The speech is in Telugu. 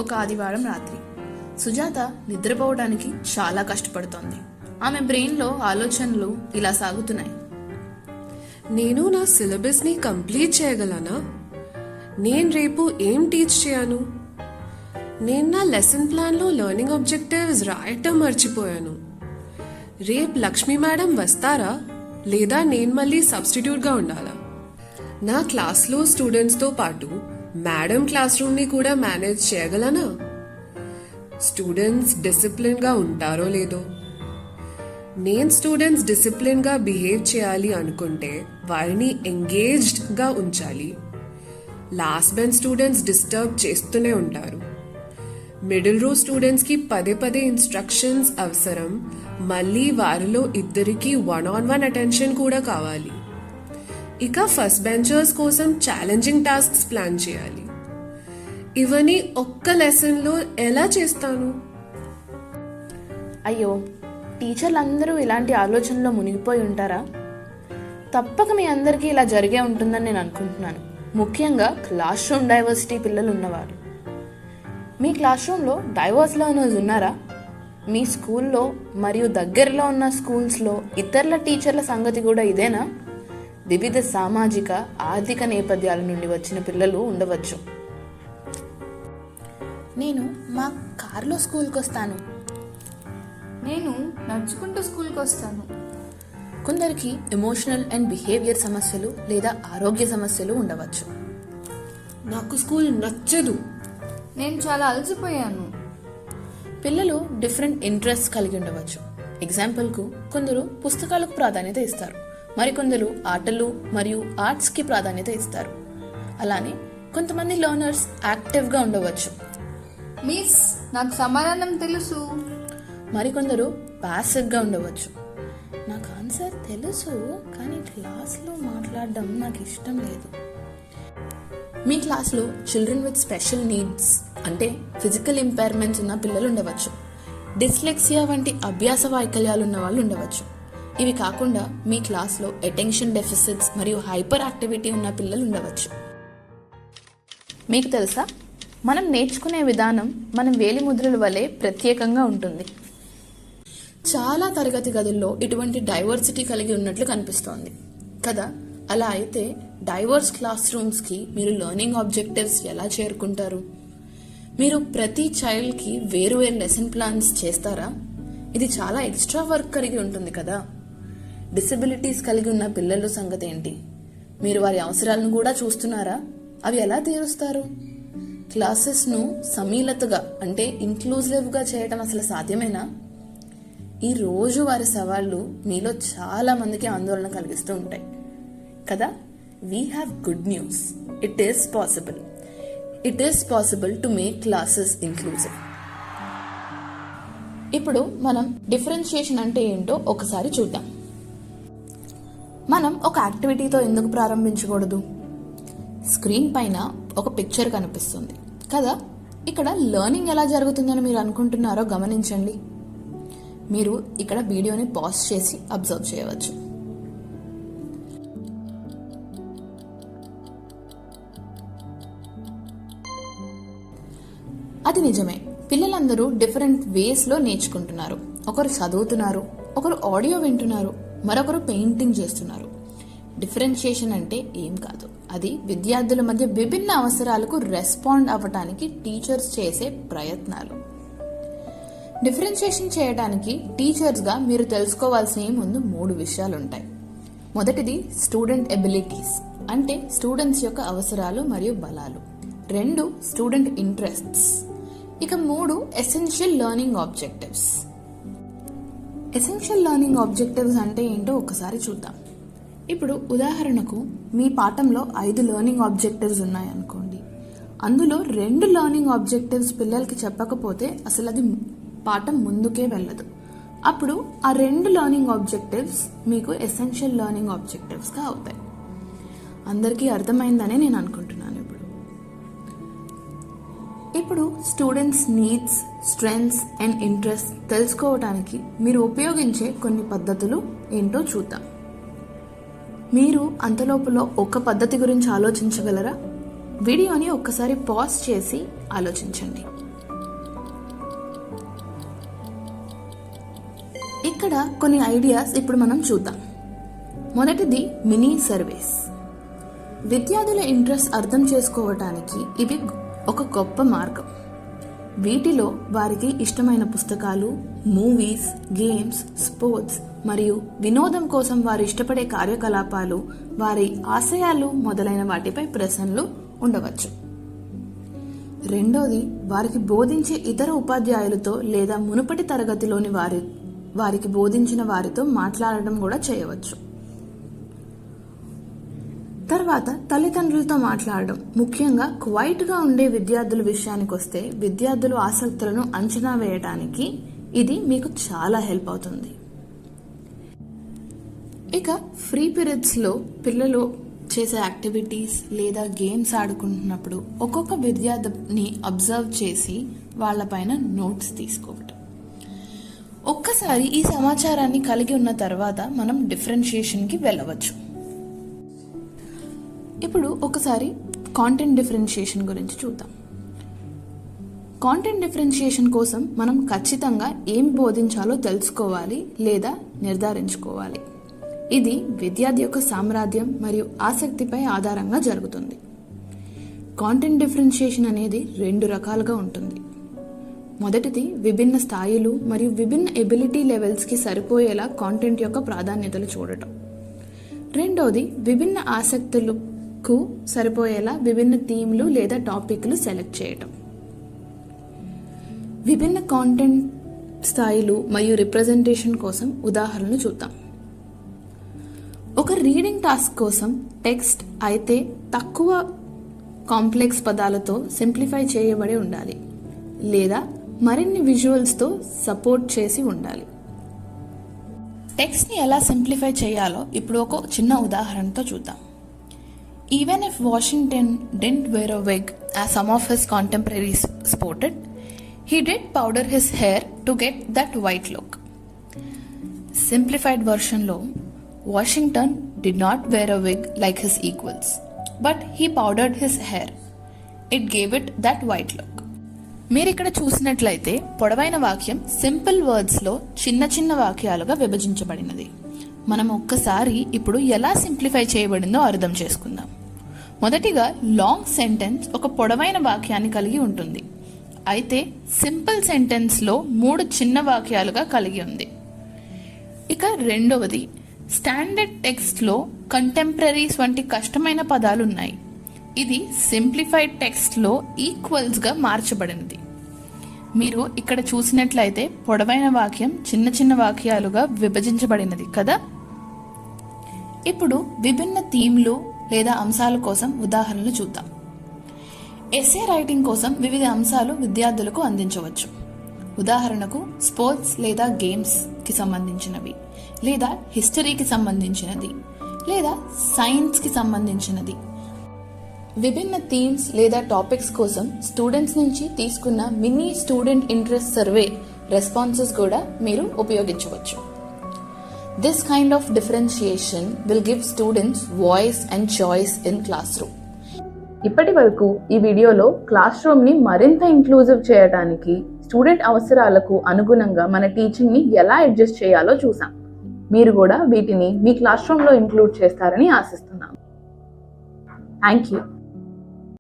ఒక ఆదివారం రాత్రి సుజాత నిద్రపోవడానికి చాలా కష్టపడుతోంది. ఆమె బ్రెయిన్లో ఆలోచనలు ఇలా సాగుతున్నాయి. నేను నా సిలబస్ని కంప్లీట్ చేయగలనా? నేను రేపు ఏం టీచ్ చేయను? నేను నా లెసన్ ప్లాన్లో లెర్నింగ్ ఆబ్జెక్టివ్స్ రాయటం మర్చిపోయాను. రేపు లక్ష్మి మేడం వస్తారా లేదా నేను మళ్ళీ సబ్స్టిట్యూట్గా ఉండాలా? నా క్లాస్లో స్టూడెంట్స్తో పాటు మేడం క్లాస్ రూమ్ని కూడా మేనేజ్ చేయగలనా? స్టూడెంట్స్ డిసిప్లిన్గా ఉంటారో లేదో? నేను స్టూడెంట్స్ డిసిప్లిన్గా బిహేవ్ చేయాలి అనుకుంటే వారిని ఎంగేజ్డ్గా ఉంచాలి. లాస్ట్ బెంచ్ స్టూడెంట్స్ డిస్టర్బ్ చేస్తూనే ఉంటారు. మిడిల్ రో స్టూడెంట్స్కి పదే పదే ఇన్స్ట్రక్షన్స్ అవసరం. మళ్ళీ వారిలో ఇద్దరికి 1-on-1 అటెన్షన్ కూడా కావాలి. ఇక ఫస్ట్ బెంచర్స్ కోసం ఛాలెంజింగ్ టాస్క్స్ ప్లాన్ చేయాలి. ఇవన్నీ ఒక్క లెసన్లో ఎలా చేస్తాను? అయ్యో, టీచర్లందరూ ఇలాంటి ఆలోచనలో మునిగిపోయి ఉంటారా? తప్పక మీ అందరికీ ఇలా జరిగే ఉంటుందని నేను అనుకుంటున్నాను. ముఖ్యంగా క్లాస్ రూమ్ డైవర్సిటీ పిల్లలు ఉన్నవారు. మీ క్లాస్ రూమ్లో డైవర్స్ లెర్నర్స్ ఉన్నారా? మీ స్కూల్లో మరియు దగ్గరలో ఉన్న స్కూల్స్లో ఇతరుల టీచర్ల సంగతి కూడా ఇదేనా? వివిధ సామాజిక ఆర్థిక నేపథ్యాల నుండి వచ్చిన పిల్లలు ఉండవచ్చు. నేను మా కారులో స్కూల్కి వస్తాను. నేను నడుచుకుంటూ స్కూల్కి వస్తాను. కొందరికి ఎమోషనల్ అండ్ బిహేవియర్ సమస్యలు లేదా ఆరోగ్య సమస్యలు ఉండవచ్చు. నాకు స్కూల్ నచ్చదు. నేను చాలా అలసిపోయాను. పిల్లలు డిఫరెంట్ ఇంట్రెస్ట్ కలిగి ఉండవచ్చు. ఎగ్జాంపుల్కు కొందరు పుస్తకాలకు ప్రాధాన్యత ఇస్తారు, మరికొందరు ఆటలు మరియు ఆర్ట్స్కి ప్రాధాన్యత ఇస్తారు. అలానే కొంతమంది లెర్నర్స్ యాక్టివ్గా ఉండవచ్చు. మిస్, నాకు సమాధానం తెలుసు. మరికొందరు ప్యాసివ్గా ఉండవచ్చు. నాకు ఆన్సర్ తెలుసు కానీ క్లాస్లో మాట్లాడడం నాకు ఇష్టం లేదు. మీ క్లాస్లో చిల్డ్రన్ విత్ స్పెషల్ నీడ్స్ అంటే ఫిజికల్ ఇంపైర్మెంట్స్ ఉన్న పిల్లలు ఉండవచ్చు. డిస్లెక్సియా వంటి అభ్యాస వైకల్యాలు ఉన్న వాళ్ళు ఉండవచ్చు. ఇవి కాకుండా మీ క్లాస్లో అటెన్షన్ డెఫిసిట్స్ మరియు హైపర్ యాక్టివిటీ ఉన్న పిల్లలు ఉండవచ్చు. మీకు తెలుసా, మనం నేర్చుకునే విధానం మనం వేలిముద్రల వలె ప్రత్యేకంగా ఉంటుంది. చాలా తరగతి గదుల్లో ఇటువంటి డైవర్సిటీ కలిగి ఉన్నట్లు కనిపిస్తోంది కదా. అలా అయితే డైవర్స్ క్లాస్ రూమ్స్కి మీరు లెర్నింగ్ ఆబ్జెక్టివ్స్ ఎలా చేరుకుంటారు? మీరు ప్రతి చైల్డ్కి వేరు లెసన్ ప్లాన్స్ చేస్తారా? ఇది చాలా ఎక్స్ట్రా వర్క్ కలిగి ఉంటుంది కదా. డిసెబిలిటీస్ కలిగి ఉన్న పిల్లల సంగతి ఏంటి? మీరు వారి అవసరాలను కూడా చూస్తున్నారా? అవి ఎలా తీరుస్తారు? క్లాసెస్ను సమీలతగా అంటే ఇంక్లూజివ్గా చేయడం అసలు సాధ్యమేనా? ఈ రోజు వారి సవాళ్లు మీలో చాలా మందికి ఆందోళన కలిగిస్తూ ఉంటాయి కదా. We have good news. It is possible to make classes inclusive. ఇప్పుడు మనం డిఫరెన్షియేషన్ అంటే ఏంటో ఒకసారి చూద్దాం. మనం ఒక యాక్టివిటీతో ఎందుకు ప్రారంభించకూడదు? స్క్రీన్ పైన ఒక పిక్చర్ కనిపిస్తుంది కదా. ఇక్కడ లెర్నింగ్ ఎలా జరుగుతుందని మీరు అనుకుంటున్నారో గమనించండి. మీరు ఇక్కడ వీడియోని పాజ్ చేసి అబ్జర్వ్ చేయవచ్చు. అది నిజమే, పిల్లలందరూ డిఫరెంట్ వేస్లో నేర్చుకుంటున్నారు. ఒకరు చదువుతున్నారు, ఒకరు ఆడియో వింటున్నారు, మరొకరు పెయింటింగ్ చేస్తున్నారు. డిఫరెన్షియేషన్ అంటే ఏం కాదు, అది విద్యార్థుల మధ్య విభిన్న అవసరాలకు రెస్పాండ్ అవ్వటానికి టీచర్స్ చేసే ప్రయత్నాలు. డిఫరెన్షియేషన్ చేయడానికి టీచర్స్గా మీరు తెలుసుకోవాల్సిన ముందు 3 విషయాలు ఉంటాయి. మొదటిది స్టూడెంట్ ఎబిలిటీస్ అంటే స్టూడెంట్స్ యొక్క అవసరాలు మరియు బలాలు. 2 స్టూడెంట్ ఇంట్రెస్ట్స్. ఇక 3 essential learning objectives. Essential learning objectives అంటే ఏంటో ఒకసారి చూద్దాం. ఇప్పుడు ఉదాహరణకు మీ పాఠంలో 5 లెర్నింగ్ ఆబ్జెక్టివ్స్ ఉన్నాయనుకోండి. అందులో 2 లెర్నింగ్ ఆబ్జెక్టివ్స్ పిల్లలకి చెప్పకపోతే అసలు అది పాఠం ముందుకే వెళ్ళదు. అప్పుడు ఆ 2 లెర్నింగ్ ఆబ్జెక్టివ్స్ మీకు ఎసెన్షియల్ లెర్నింగ్ ఆబ్జెక్టివ్స్గా అవుతాయి. అందరికీ అర్థమైందని నేను అనుకుంటున్నాను. ఇప్పుడు students needs, strengths and interest తెలుసుకోవడానికి మీరు ఉపయోగించే కొన్ని పద్ధతులు ఏంటో చూద్దాం. మీరు అంతలోపులో ఒక పద్ధతి గురించి ఆలోచించగలరా? వీడియోని ఒక్కసారి పాజ్ చేసి ఆలోచించండి. ఇక్కడ కొన్ని ఐడియాస్ ఇప్పుడు మనం చూద్దాం. మొదటిది మినీ సర్వేస్. విద్యార్థుల ఇంట్రెస్ట్ అర్థం చేసుకోవటానికి ఇవి ఒక గొప్ప మార్గం. వీటిలో వారికి ఇష్టమైన పుస్తకాలు, మూవీస్, గేమ్స్, స్పోర్ట్స్ మరియు వినోదం కోసం వారు ఇష్టపడే కార్యకలాపాలు, వారి ఆశయాలు మొదలైన వాటిపై ప్రశ్నలు ఉండవచ్చు. రెండోది, వారికి బోధించే ఇతర ఉపాధ్యాయులతో లేదా మునుపటి తరగతిలోని వారికి బోధించిన వారితో మాట్లాడడం కూడా చేయవచ్చు. తర్వాత తల్లిదండ్రులతో మాట్లాడడం. ముఖ్యంగా క్వైట్గా ఉండే విద్యార్థుల విషయానికి వస్తే విద్యార్థుల ఆసక్తులను అంచనా వేయడానికి ఇది మీకు చాలా హెల్ప్ అవుతుంది. ఇక ఫ్రీ పీరియడ్స్లో పిల్లలు చేసే యాక్టివిటీస్ లేదా గేమ్స్ ఆడుకుంటున్నప్పుడు ఒక్కొక్క విద్యార్థిని అబ్జర్వ్ చేసి వాళ్ళపైన నోట్స్ తీసుకోవటం. ఒక్కసారి ఈ సమాచారాన్ని కలిగి ఉన్న తర్వాత మనం డిఫరెన్షియేషన్కి వెళ్ళవచ్చు. ఇప్పుడు ఒకసారి కాంటెంట్ డిఫరెన్షియేషన్ గురించి చూద్దాం. కాంటెంట్ డిఫరెన్షియేషన్ కోసం మనం ఖచ్చితంగా ఏం బోధించాలో తెలుసుకోవాలి లేదా నిర్ధారించుకోవాలి. ఇది విద్యార్థి యొక్క సామర్థ్యం మరియు ఆసక్తిపై ఆధారంగా జరుగుతుంది. కాంటెంట్ డిఫరెన్షియేషన్ అనేది 2 రకాలుగా ఉంటుంది. మొదటిది విభిన్న స్థాయిలు మరియు విభిన్న ఎబిలిటీ లెవెల్స్కి సరిపోయేలా కాంటెంట్ యొక్క ప్రాధాన్యతలు చూడటం. రెండోది విభిన్న ఆసక్తులకు సరిపోయేలా విభిన్న థీమ్లు లేదా టాపిక్లు సెలెక్ట్ చేయటం. విభిన్న కాంటెంట్ స్థాయిలు మరియు రిప్రజెంటేషన్ కోసం ఉదాహరణలు చూద్దాం. ఒక రీడింగ్ టాస్క్ కోసం టెక్స్ట్ అయితే తక్కువ కాంప్లెక్స్ పదాలతో సింప్లిఫై చేయబడి ఉండాలి లేదా మరిన్ని విజువల్స్తో సపోర్ట్ చేసి ఉండాలి. టెక్స్ట్ని ఎలా సింప్లిఫై చేయాలో ఇప్పుడు ఒక చిన్న ఉదాహరణతో చూద్దాం. Even if Washington didn't wear a wig as some of his contemporaries sported, he did powder his hair to get that white look. Simplified version లో Washington did not wear a wig like his equals, but he powdered his hair. It gave it that white look. మీరు ఇక్కడ చూసినట్లయితే పొడవైన వాక్యం సింపుల్ వర్డ్స్లో చిన్న చిన్న వాక్యాలుగా విభజించబడినది. మనం ఒక్కసారి ఇప్పుడు ఎలా సింప్లిఫై చేయబడిందో అర్థం చేసుకుందాం. మొదటిగా లాంగ్ సెంటెన్స్ ఒక పొడవైన వాక్యాన్ని కలిగి ఉంటుంది, అయితే సింపుల్ సెంటెన్స్లో 3 చిన్న వాక్యాలుగా కలిగి ఉంది. ఇక రెండవది, స్టాండర్డ్ టెక్స్ట్లో కంటెంపరీస్ వంటి కష్టమైన పదాలు ఉన్నాయి. ఇది సింప్లిఫైడ్ టెక్స్ట్లో ఈక్వల్స్గా మార్చబడినది. మీరు ఇక్కడ చూసినట్లయితే పొడవైన వాక్యం చిన్న చిన్న వాక్యాలుగా విభజించబడినది కదా. ఇప్పుడు విభిన్న థీమ్లు లేదా అంశాల కోసం ఉదాహరణలు చూద్దాం. ఎస్సే రైటింగ్ కోసం వివిధ అంశాలు విద్యార్థులకు అందించవచ్చు. ఉదాహరణకు స్పోర్ట్స్ లేదా గేమ్స్కి సంబంధించినవి, లేదా హిస్టరీకి సంబంధించినది, లేదా సైన్స్కి సంబంధించినది. విభిన్న థీమ్స్ లేదా టాపిక్స్ కోసం స్టూడెంట్స్ నుంచి తీసుకున్న mini student interest survey responses కూడా మీరు ఉపయోగించవచ్చు. This kind of differentiation will give students voice and choice in classroom. ఇప్పటి వరకు ఈ వీడియోలో క్లాస్ రూమ్ని మరింత ఇంక్లూజివ్ చేయడానికి స్టూడెంట్ అవసరాలకు అనుగుణంగా మన టీచింగ్ని ఎలా అడ్జస్ట్ చేయాలో చూసాం. మీరు కూడా వీటిని మీ క్లాస్ రూమ్లో ఇంక్లూడ్ చేస్తారని ఆశిస్తున్నాం. Thank you.